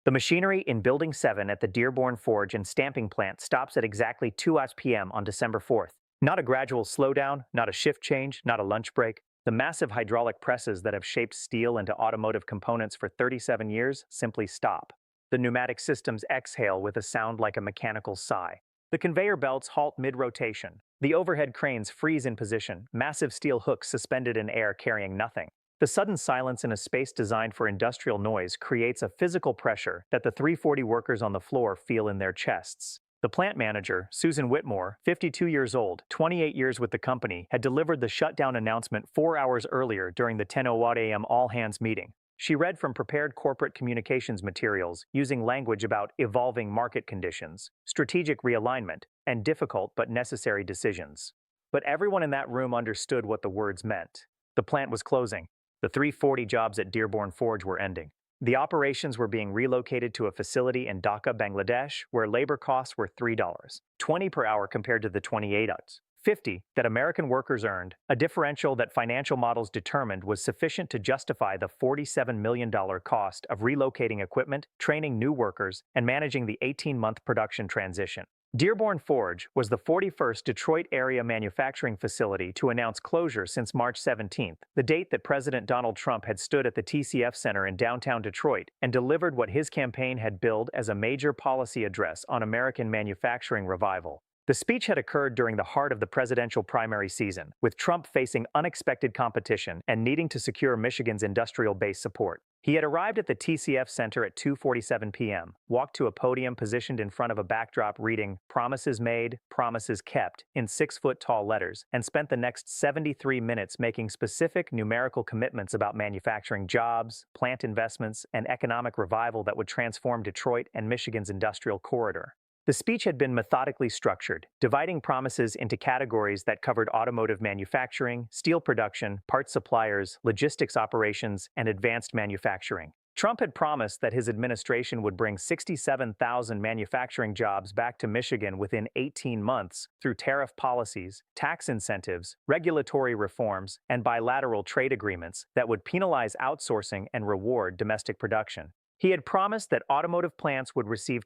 The machinery in Building 7 at the Dearborn Forge and Stamping Plant stops at exactly 2 p.m. on December 4th. Not a gradual slowdown, not a shift change, not a lunch break. The massive hydraulic presses that have shaped steel into automotive components for 37 years simply stop. The pneumatic systems exhale with a sound like a mechanical sigh. The conveyor belts halt mid-rotation. The overhead cranes freeze in position, massive steel hooks suspended in air carrying nothing. The sudden silence in a space designed for industrial noise creates a physical pressure that the 340 workers on the floor feel in their chests. The plant manager, Susan Whitmore, 52 years old, 28 years with the company, had delivered the shutdown announcement 4 hours earlier during the 10:00 a.m. all-hands meeting. She read from prepared corporate communications materials using language about evolving market conditions, strategic realignment, and difficult but necessary decisions. But everyone in that room understood what the words meant. The plant was closing. The 340 jobs at Dearborn Forge were ending. The operations were being relocated to a facility in Dhaka, Bangladesh, where labor costs were $3.20 per hour compared to the $28.50 that American workers earned, a differential that financial models determined was sufficient to justify the $47 million cost of relocating equipment, training new workers, and managing the 18-month production transition. Dearborn Forge was the 41st Detroit area manufacturing facility to announce closure since March 17th, the date that President Donald Trump had stood at the TCF Center in downtown Detroit and delivered what his campaign had billed as a major policy address on American manufacturing revival. The speech had occurred during the heart of the presidential primary season, with Trump facing unexpected competition and needing to secure Michigan's industrial base support. He had arrived at the TCF Center at 2:47 p.m., walked to a podium positioned in front of a backdrop reading "Promises Made, Promises Kept" in 6-foot-tall letters, and spent the next 73 minutes making specific numerical commitments about manufacturing jobs, plant investments, and economic revival that would transform Detroit and Michigan's industrial corridor. The speech had been methodically structured, dividing promises into categories that covered automotive manufacturing, steel production, parts suppliers, logistics operations, and advanced manufacturing. Trump had promised that his administration would bring 67,000 manufacturing jobs back to Michigan within 18 months through tariff policies, tax incentives, regulatory reforms, and bilateral trade agreements that would penalize outsourcing and reward domestic production. He had promised that automotive plants would receive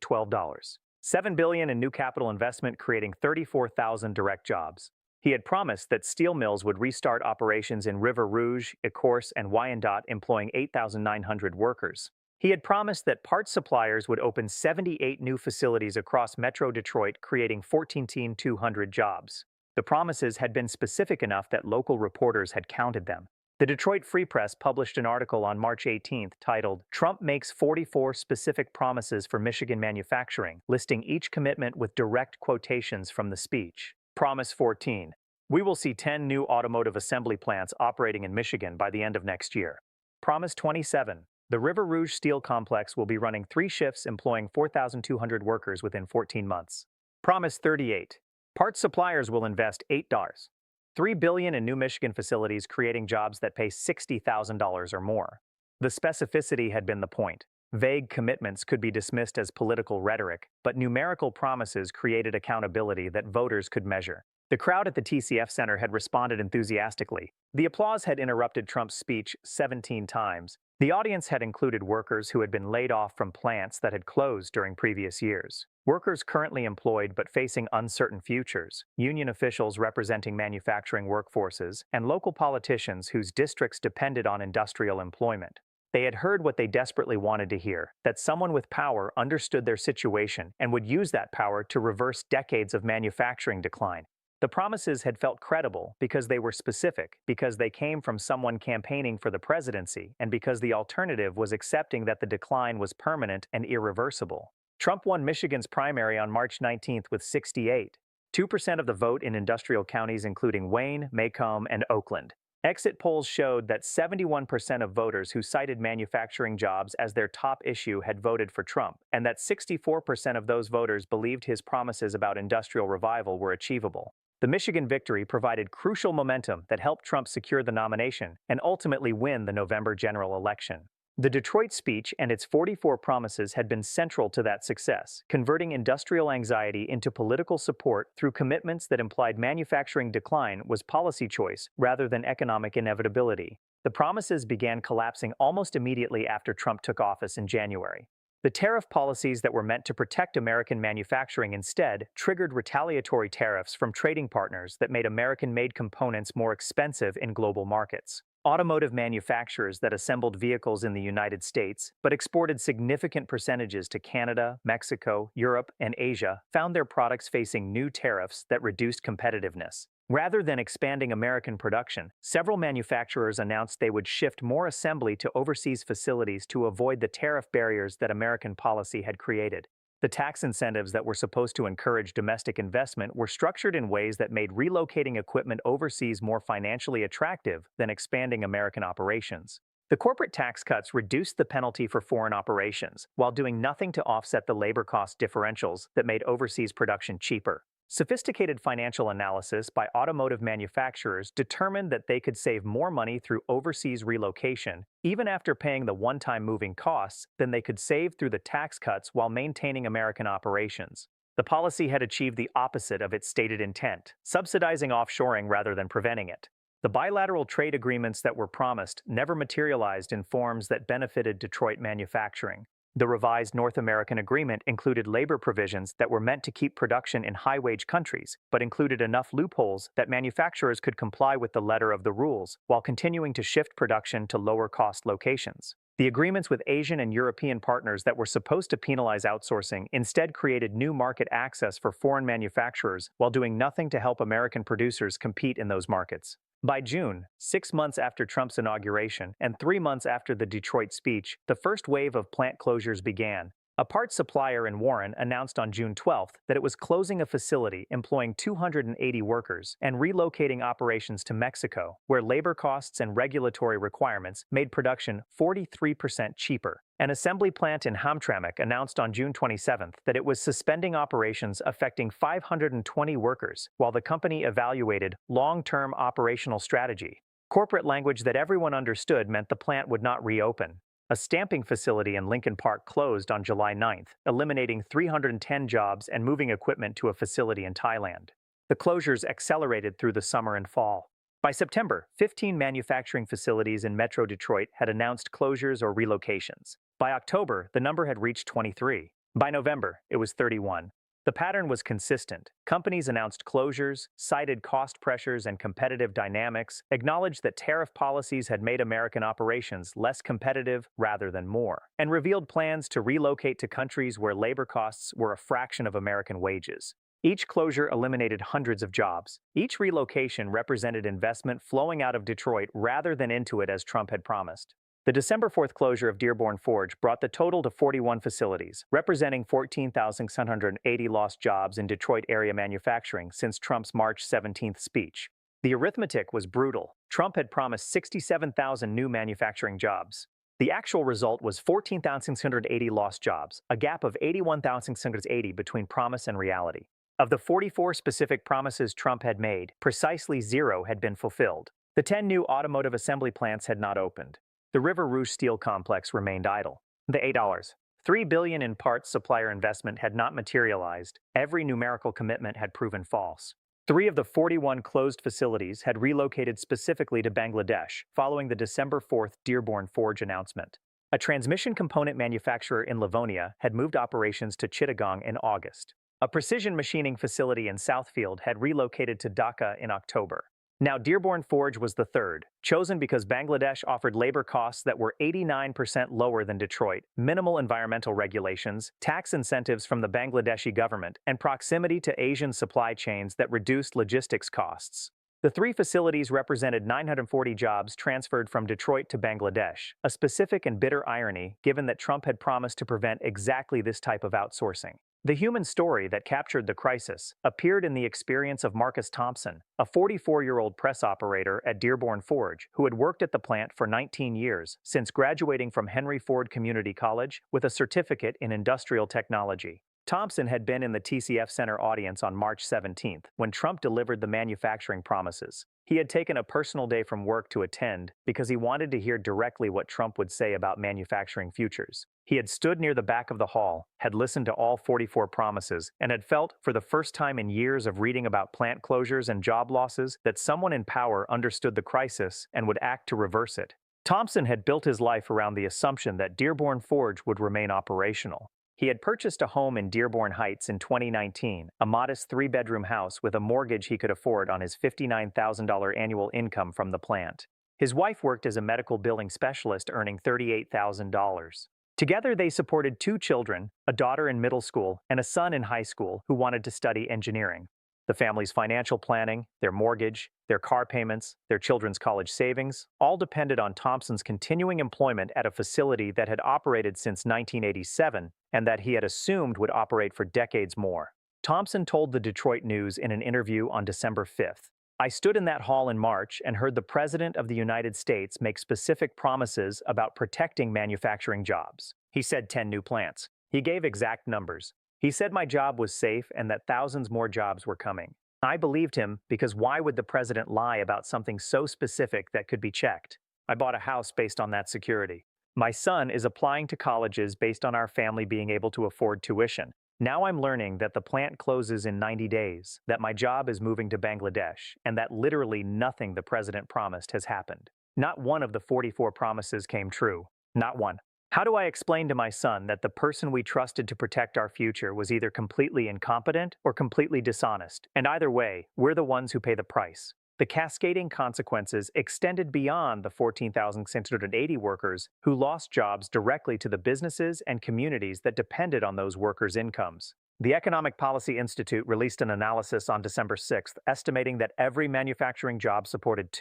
$7 billion in new capital investment, creating 34,000 direct jobs. He had promised that steel mills would restart operations in River Rouge, Ecorse, and Wyandotte, employing 8,900 workers. He had promised that parts suppliers would open 78 new facilities across Metro Detroit, creating 14,200 jobs. The promises had been specific enough that local reporters had counted them. The Detroit Free Press published an article on March 18th titled, "Trump Makes 44 Specific Promises for Michigan Manufacturing," listing each commitment with direct quotations from the speech. Promise 14. We will see 10 new automotive assembly plants operating in Michigan by the end of next year. Promise 27. The River Rouge Steel Complex will be running 3 shifts employing 4,200 workers within 14 months. Promise 38. Parts suppliers will invest $3 billion in new Michigan facilities, creating jobs that pay $60,000 or more. The specificity had been the point. Vague commitments could be dismissed as political rhetoric, but numerical promises created accountability that voters could measure. The crowd at the TCF Center had responded enthusiastically. The applause had interrupted Trump's speech 17 times. The audience had included workers who had been laid off from plants that had closed during previous years, workers currently employed but facing uncertain futures, union officials representing manufacturing workforces, and local politicians whose districts depended on industrial employment. They had heard what they desperately wanted to hear, that someone with power understood their situation and would use that power to reverse decades of manufacturing decline. The promises had felt credible because they were specific, because they came from someone campaigning for the presidency, and because the alternative was accepting that the decline was permanent and irreversible. Trump won Michigan's primary on March 19th with 68.2% of the vote in industrial counties including Wayne, Macomb, and Oakland. Exit polls showed that 71% of voters who cited manufacturing jobs as their top issue had voted for Trump, and that 64% of those voters believed his promises about industrial revival were achievable. The Michigan victory provided crucial momentum that helped Trump secure the nomination and ultimately win the November general election. The Detroit speech and its 44 promises had been central to that success, converting industrial anxiety into political support through commitments that implied manufacturing decline was policy choice rather than economic inevitability. The promises began collapsing almost immediately after Trump took office in January. The tariff policies that were meant to protect American manufacturing instead triggered retaliatory tariffs from trading partners that made American-made components more expensive in global markets. Automotive manufacturers that assembled vehicles in the United States but exported significant percentages to Canada, Mexico, Europe, and Asia found their products facing new tariffs that reduced competitiveness. Rather than expanding American production, several manufacturers announced they would shift more assembly to overseas facilities to avoid the tariff barriers that American policy had created. The tax incentives that were supposed to encourage domestic investment were structured in ways that made relocating equipment overseas more financially attractive than expanding American operations. The corporate tax cuts reduced the penalty for foreign operations, while doing nothing to offset the labor cost differentials that made overseas production cheaper. Sophisticated financial analysis by automotive manufacturers determined that they could save more money through overseas relocation, even after paying the one-time moving costs, than they could save through the tax cuts while maintaining American operations. The policy had achieved the opposite of its stated intent, subsidizing offshoring rather than preventing it. The bilateral trade agreements that were promised never materialized in forms that benefited Detroit manufacturing. The revised North American agreement included labor provisions that were meant to keep production in high-wage countries, but included enough loopholes that manufacturers could comply with the letter of the rules while continuing to shift production to lower-cost locations. The agreements with Asian and European partners that were supposed to penalize outsourcing instead created new market access for foreign manufacturers while doing nothing to help American producers compete in those markets. By June, 6 months after Trump's inauguration and 3 months after the Detroit speech, the first wave of plant closures began. A parts supplier in Warren announced on June 12 that it was closing a facility employing 280 workers and relocating operations to Mexico, where labor costs and regulatory requirements made production 43% cheaper. An assembly plant in Hamtramck announced on June 27 that it was suspending operations affecting 520 workers while the company evaluated long-term operational strategy. Corporate language that everyone understood meant the plant would not reopen. A stamping facility in Lincoln Park closed on July 9, eliminating 310 jobs and moving equipment to a facility in Thailand. The closures accelerated through the summer and fall. By September, 15 manufacturing facilities in Metro Detroit had announced closures or relocations. By October, the number had reached 23. By November, it was 31. The pattern was consistent. Companies announced closures, cited cost pressures and competitive dynamics, acknowledged that tariff policies had made American operations less competitive rather than more, and revealed plans to relocate to countries where labor costs were a fraction of American wages. Each closure eliminated hundreds of jobs. Each relocation represented investment flowing out of Detroit rather than into it as Trump had promised. The December 4th closure of Dearborn Forge brought the total to 41 facilities, representing 14,680 lost jobs in Detroit area manufacturing since Trump's March 17th speech. The arithmetic was brutal. Trump had promised 67,000 new manufacturing jobs. The actual result was 14,680 lost jobs, a gap of 81,680 between promise and reality. Of the 44 specific promises Trump had made, precisely 0 had been fulfilled. The 10 new automotive assembly plants had not opened. The River Rouge Steel Complex remained idle. The $3 billion in parts supplier investment had not materialized. Every numerical commitment had proven false. 3 of the 41 closed facilities had relocated specifically to Bangladesh following the December 4th Dearborn Forge announcement. A transmission component manufacturer in Livonia had moved operations to Chittagong in August. A precision machining facility in Southfield had relocated to Dhaka in October. Now, Dearborn Forge was the third, chosen because Bangladesh offered labor costs that were 89% lower than Detroit, minimal environmental regulations, tax incentives from the Bangladeshi government, and proximity to Asian supply chains that reduced logistics costs. The 3 facilities represented 940 jobs transferred from Detroit to Bangladesh, a specific and bitter irony given that Trump had promised to prevent exactly this type of outsourcing. The human story that captured the crisis appeared in the experience of Marcus Thompson, a 44-year-old press operator at Dearborn Forge who had worked at the plant for 19 years since graduating from Henry Ford Community College with a certificate in industrial technology. Thompson had been in the TCF Center audience on March 17th when Trump delivered the manufacturing promises. He had taken a personal day from work to attend because he wanted to hear directly what Trump would say about manufacturing futures. He had stood near the back of the hall, had listened to all 44 promises, and had felt, for the first time in years of reading about plant closures and job losses, that someone in power understood the crisis and would act to reverse it. Thompson had built his life around the assumption that Dearborn Forge would remain operational. He had purchased a home in Dearborn Heights in 2019, a modest three-bedroom house with a mortgage he could afford on his $59,000 annual income from the plant. His wife worked as a medical billing specialist, earning $38,000. Together, they supported two children, a daughter in middle school and a son in high school who wanted to study engineering. The family's financial planning, their mortgage, their car payments, their children's college savings, all depended on Thompson's continuing employment at a facility that had operated since 1987 and that he had assumed would operate for decades more. Thompson told the Detroit News in an interview on December 5th, "I stood in that hall in March and heard the President of the United States make specific promises about protecting manufacturing jobs. He said 10 new plants. He gave exact numbers. He said my job was safe and that thousands more jobs were coming. I believed him because why would the president lie about something so specific that could be checked? I bought a house based on that security. My son is applying to colleges based on our family being able to afford tuition. Now I'm learning that the plant closes in 90 days, that my job is moving to Bangladesh, and that literally nothing the president promised has happened. Not one of the 44 promises came true. Not one. How do I explain to my son that the person we trusted to protect our future was either completely incompetent or completely dishonest? And either way, we're the ones who pay the price." The cascading consequences extended beyond the 14,680 workers who lost jobs directly to the businesses and communities that depended on those workers' incomes. The Economic Policy Institute released an analysis on December 6th, estimating that every manufacturing job supported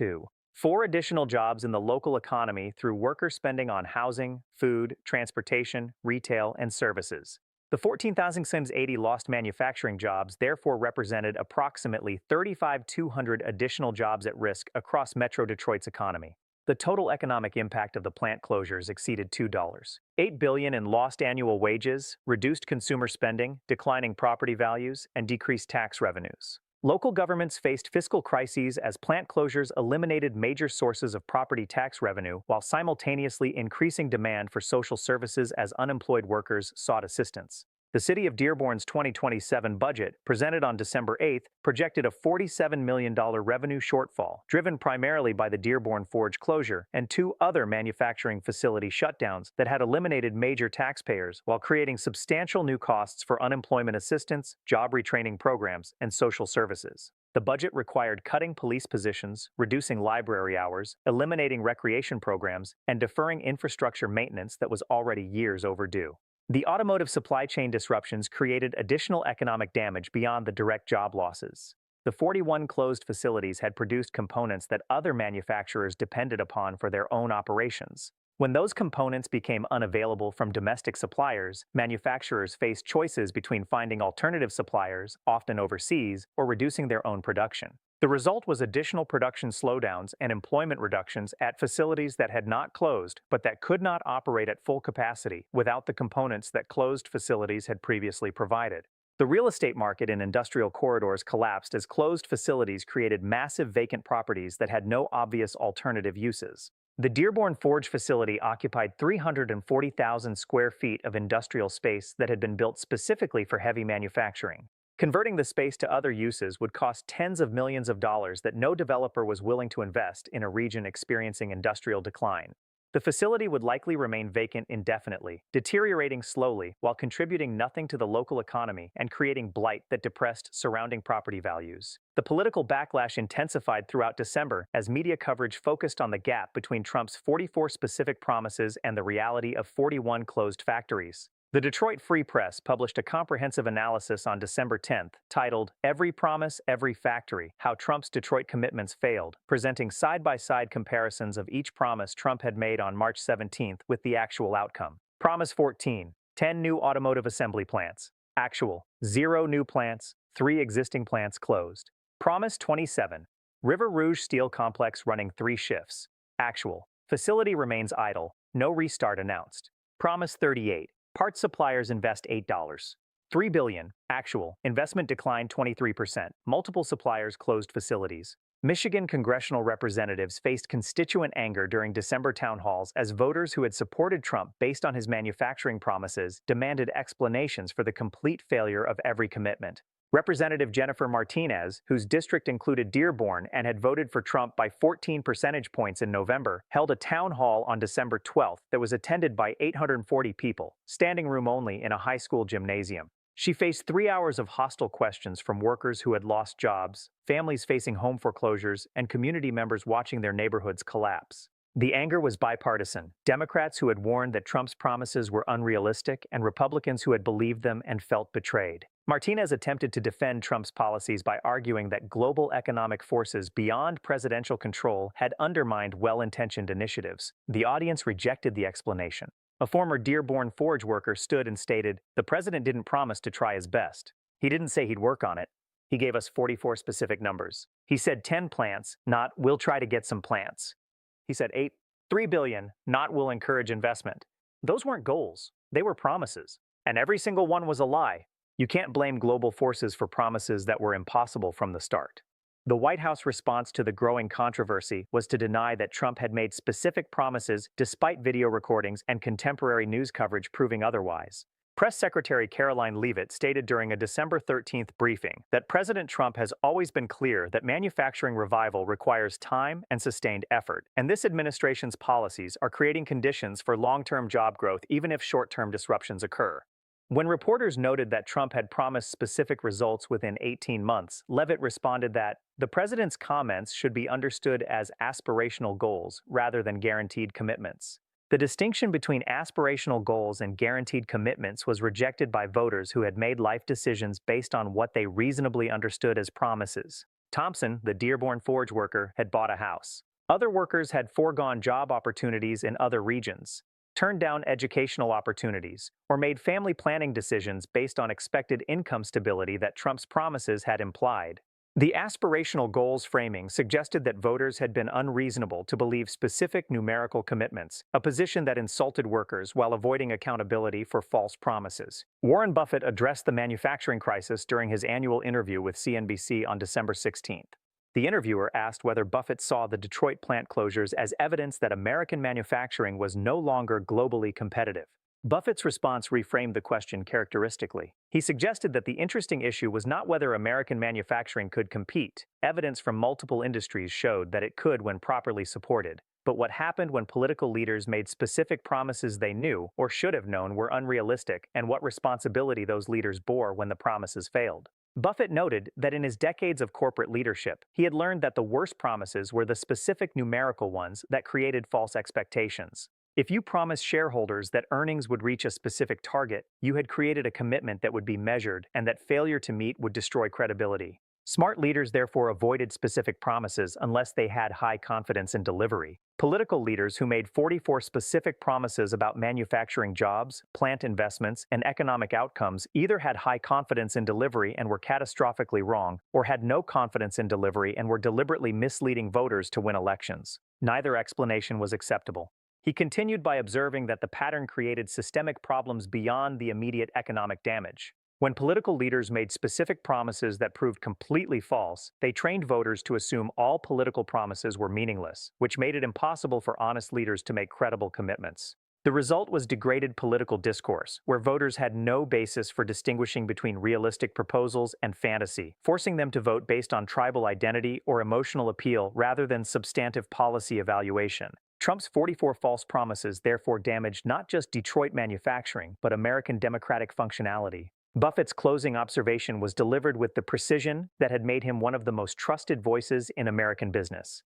4 additional jobs in the local economy through worker spending on housing, food, transportation, retail, and services. The 14,680 lost manufacturing jobs therefore represented approximately 35,200 additional jobs at risk across Metro Detroit's economy. The total economic impact of the plant closures exceeded $2.8 billion in lost annual wages, reduced consumer spending, declining property values, and decreased tax revenues. Local governments faced fiscal crises as plant closures eliminated major sources of property tax revenue while simultaneously increasing demand for social services as unemployed workers sought assistance. The City of Dearborn's 2027 budget, presented on December 8th, projected a $47 million revenue shortfall, driven primarily by the Dearborn Forge closure and 2 other manufacturing facility shutdowns that had eliminated major taxpayers while creating substantial new costs for unemployment assistance, job retraining programs, and social services. The budget required cutting police positions, reducing library hours, eliminating recreation programs, and deferring infrastructure maintenance that was already years overdue. The automotive supply chain disruptions created additional economic damage beyond the direct job losses. The 41 closed facilities had produced components that other manufacturers depended upon for their own operations. When those components became unavailable from domestic suppliers, manufacturers faced choices between finding alternative suppliers, often overseas, or reducing their own production. The result was additional production slowdowns and employment reductions at facilities that had not closed but that could not operate at full capacity without the components that closed facilities had previously provided. The real estate market in industrial corridors collapsed as closed facilities created massive vacant properties that had no obvious alternative uses. The Dearborn Forge facility occupied 340,000 square feet of industrial space that had been built specifically for heavy manufacturing. Converting the space to other uses would cost tens of millions of dollars that no developer was willing to invest in a region experiencing industrial decline. The facility would likely remain vacant indefinitely, deteriorating slowly while contributing nothing to the local economy and creating blight that depressed surrounding property values. The political backlash intensified throughout December as media coverage focused on the gap between Trump's 44 specific promises and the reality of 41 closed factories. The Detroit Free Press published a comprehensive analysis on December 10th titled "Every Promise, Every Factory: How Trump's Detroit Commitments Failed," presenting side-by-side comparisons of each promise Trump had made on March 17th with the actual outcome. Promise 14, 10 new automotive assembly plants. Actual, 0 new plants, 3 existing plants closed. Promise 27, River Rouge Steel Complex running 3 shifts. Actual, facility remains idle, no restart announced. Promise 38, parts suppliers invest $8.3 billion. Actual, investment declined 23%. Multiple suppliers closed facilities. Michigan congressional representatives faced constituent anger during December town halls as voters who had supported Trump based on his manufacturing promises demanded explanations for the complete failure of every commitment. Representative Jennifer Martinez, whose district included Dearborn and had voted for Trump by 14 percentage points in November, held a town hall on December 12th that was attended by 840 people, standing room only in a high school gymnasium. She faced 3 hours of hostile questions from workers who had lost jobs, families facing home foreclosures, and community members watching their neighborhoods collapse. The anger was bipartisan. Democrats who had warned that Trump's promises were unrealistic, and Republicans who had believed them and felt betrayed. Martinez attempted to defend Trump's policies by arguing that global economic forces beyond presidential control had undermined well-intentioned initiatives. The audience rejected the explanation. A former Dearborn Forge worker stood and stated, "The president didn't promise to try his best. He didn't say he'd work on it. He gave us 44 specific numbers. He said 10 plants, not we'll try to get some plants. He said 3 billion, not we'll encourage investment." Those weren't goals. They were promises. And every single one was a lie. You can't blame global forces for promises that were impossible from the start. The White House response to the growing controversy was to deny that Trump had made specific promises despite video recordings and contemporary news coverage proving otherwise. Press Secretary Caroline Leavitt stated during a December 13th briefing that President Trump has always been clear that manufacturing revival requires time and sustained effort, and this administration's policies are creating conditions for long-term job growth even if short-term disruptions occur. When reporters noted that Trump had promised specific results within 18 months, Leavitt responded that the president's comments should be understood as aspirational goals rather than guaranteed commitments. The distinction between aspirational goals and guaranteed commitments was rejected by voters who had made life decisions based on what they reasonably understood as promises. Thompson, the Dearborn Forge worker, had bought a house. Other workers had foregone job opportunities in other regions, turned down educational opportunities, or made family planning decisions based on expected income stability that Trump's promises had implied. The aspirational goals framing suggested that voters had been unreasonable to believe specific numerical commitments, a position that insulted workers while avoiding accountability for false promises. Warren Buffett addressed the manufacturing crisis during his annual interview with CNBC on December 16th. The interviewer asked whether Buffett saw the Detroit plant closures as evidence that American manufacturing was no longer globally competitive. Buffett's response reframed the question characteristically. He suggested that the interesting issue was not whether American manufacturing could compete. Evidence from multiple industries showed that it could when properly supported. But what happened when political leaders made specific promises they knew, or should have known, were unrealistic, and what responsibility those leaders bore when the promises failed. Buffett noted that in his decades of corporate leadership, he had learned that the worst promises were the specific numerical ones that created false expectations. If you promised shareholders that earnings would reach a specific target, you had created a commitment that would be measured and that failure to meet would destroy credibility. Smart leaders therefore avoided specific promises unless they had high confidence in delivery. Political leaders who made 44 specific promises about manufacturing jobs, plant investments, and economic outcomes either had high confidence in delivery and were catastrophically wrong, or had no confidence in delivery and were deliberately misleading voters to win elections. Neither explanation was acceptable. He continued by observing that the pattern created systemic problems beyond the immediate economic damage. When political leaders made specific promises that proved completely false, they trained voters to assume all political promises were meaningless, which made it impossible for honest leaders to make credible commitments. The result was degraded political discourse, where voters had no basis for distinguishing between realistic proposals and fantasy, forcing them to vote based on tribal identity or emotional appeal rather than substantive policy evaluation. Trump's 44 false promises therefore damaged not just Detroit manufacturing, but American democratic functionality. Buffett's closing observation was delivered with the precision that had made him one of the most trusted voices in American business.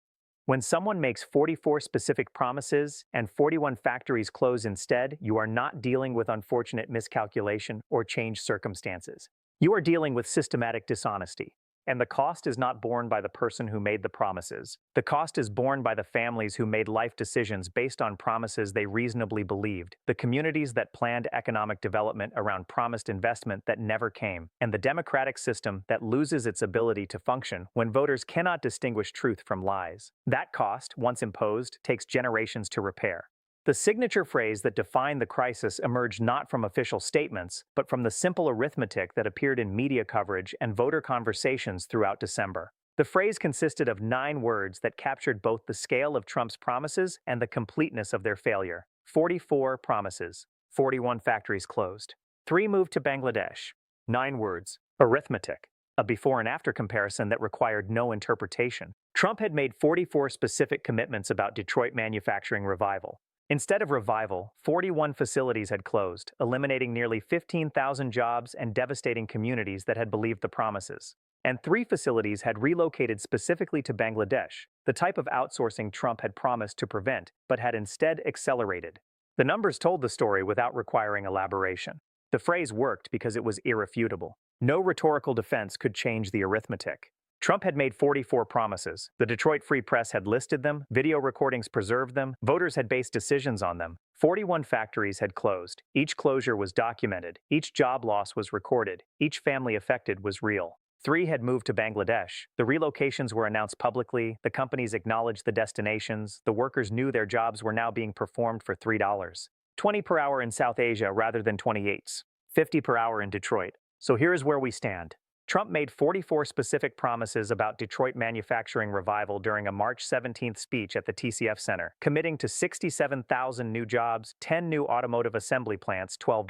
When someone makes 44 specific promises and 41 factories close instead, you are not dealing with unfortunate miscalculation or changed circumstances. You are dealing with systematic dishonesty. And the cost is not borne by the person who made the promises. The cost is borne by the families who made life decisions based on promises they reasonably believed, the communities that planned economic development around promised investment that never came, and the democratic system that loses its ability to function when voters cannot distinguish truth from lies. That cost, once imposed, takes generations to repair. The signature phrase that defined the crisis emerged not from official statements, but from the simple arithmetic that appeared in media coverage and voter conversations throughout December. The phrase consisted of 9 words that captured both the scale of Trump's promises and the completeness of their failure. 44 promises, 41 factories closed, 3 moved to Bangladesh. 9 words, Arithmetic, a before and after comparison that required no interpretation. Trump had made 44 specific commitments about Detroit manufacturing revival. Instead of revival, 41 facilities had closed, eliminating nearly 15,000 jobs and devastating communities that had believed the promises. And 3 facilities had relocated specifically to Bangladesh, the type of outsourcing Trump had promised to prevent, but had instead accelerated. The numbers told the story without requiring elaboration. The phrase worked because it was irrefutable. No rhetorical defense could change the arithmetic. Trump had made 44 promises. The Detroit Free Press had listed them, video recordings preserved them, voters had based decisions on them. 41 factories had closed. Each closure was documented. Each job loss was recorded. Each family affected was real. 3 had moved to Bangladesh. The relocations were announced publicly. The companies acknowledged the destinations. The workers knew their jobs were now being performed for $3.20 per hour in South Asia rather than 28s, 50 per hour in Detroit. So here is where we stand. Trump made 44 specific promises about Detroit manufacturing revival during a March 17th speech at the TCF Center, committing to 67,000 new jobs, 10 new automotive assembly plants, $12,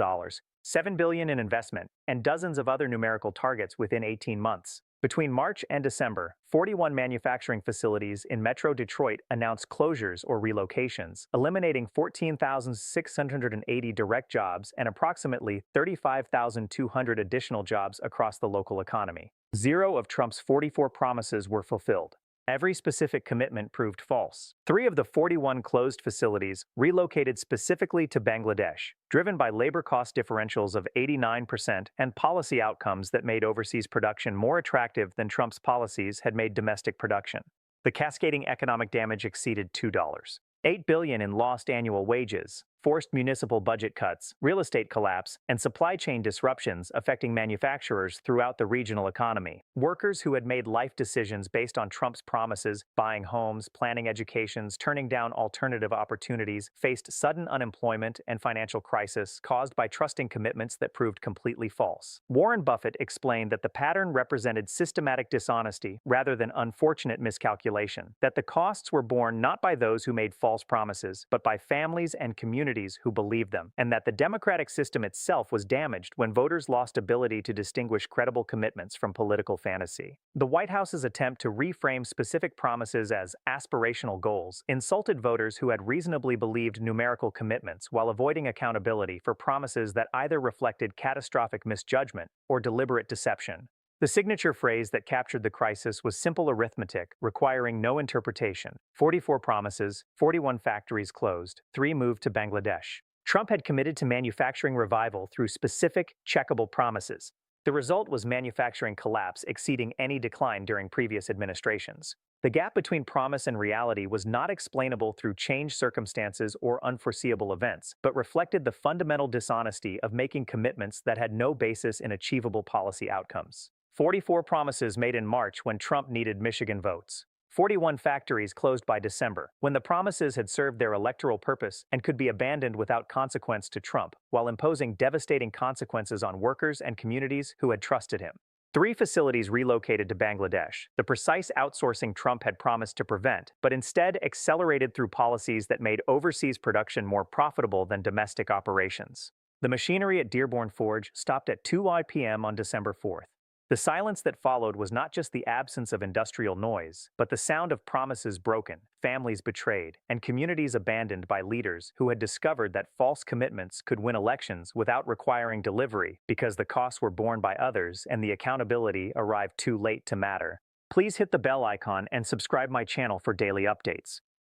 $7 billion in investment, and dozens of other numerical targets within 18 months. Between March and December, 41 manufacturing facilities in Metro Detroit announced closures or relocations, eliminating 14,680 direct jobs and approximately 35,200 additional jobs across the local economy. 0 of Trump's 44 promises were fulfilled. Every specific commitment proved false. 3 of the 41 closed facilities relocated specifically to Bangladesh, driven by labor cost differentials of 89% and policy outcomes that made overseas production more attractive than Trump's policies had made domestic production. The cascading economic damage exceeded $8 billion in lost annual wages, forced municipal budget cuts, real estate collapse, and supply chain disruptions affecting manufacturers throughout the regional economy. Workers who had made life decisions based on Trump's promises, buying homes, planning educations, turning down alternative opportunities, faced sudden unemployment and financial crisis caused by trusting commitments that proved completely false. Warren Buffett explained that the pattern represented systematic dishonesty rather than unfortunate miscalculation, that the costs were borne not by those who made false promises, but by families and communities who believed them, and that the democratic system itself was damaged when voters lost ability to distinguish credible commitments from political fantasy. The White House's attempt to reframe specific promises as aspirational goals insulted voters who had reasonably believed numerical commitments while avoiding accountability for promises that either reflected catastrophic misjudgment or deliberate deception. The signature phrase that captured the crisis was simple arithmetic, requiring no interpretation. 44 promises, 41 factories closed, 3 moved to Bangladesh. Trump had committed to manufacturing revival through specific, checkable promises. The result was manufacturing collapse exceeding any decline during previous administrations. The gap between promise and reality was not explainable through changed circumstances or unforeseeable events, but reflected the fundamental dishonesty of making commitments that had no basis in achievable policy outcomes. 44 promises made in March when Trump needed Michigan votes. 41 factories closed by December, when the promises had served their electoral purpose and could be abandoned without consequence to Trump, while imposing devastating consequences on workers and communities who had trusted him. 3 facilities relocated to Bangladesh, the precise outsourcing Trump had promised to prevent, but instead accelerated through policies that made overseas production more profitable than domestic operations. The machinery at Dearborn Forge stopped at 2 p.m. on December 4th. The silence that followed was not just the absence of industrial noise, but the sound of promises broken, families betrayed, and communities abandoned by leaders who had discovered that false commitments could win elections without requiring delivery because the costs were borne by others and the accountability arrived too late to matter. Please hit the bell icon and subscribe my channel for daily updates.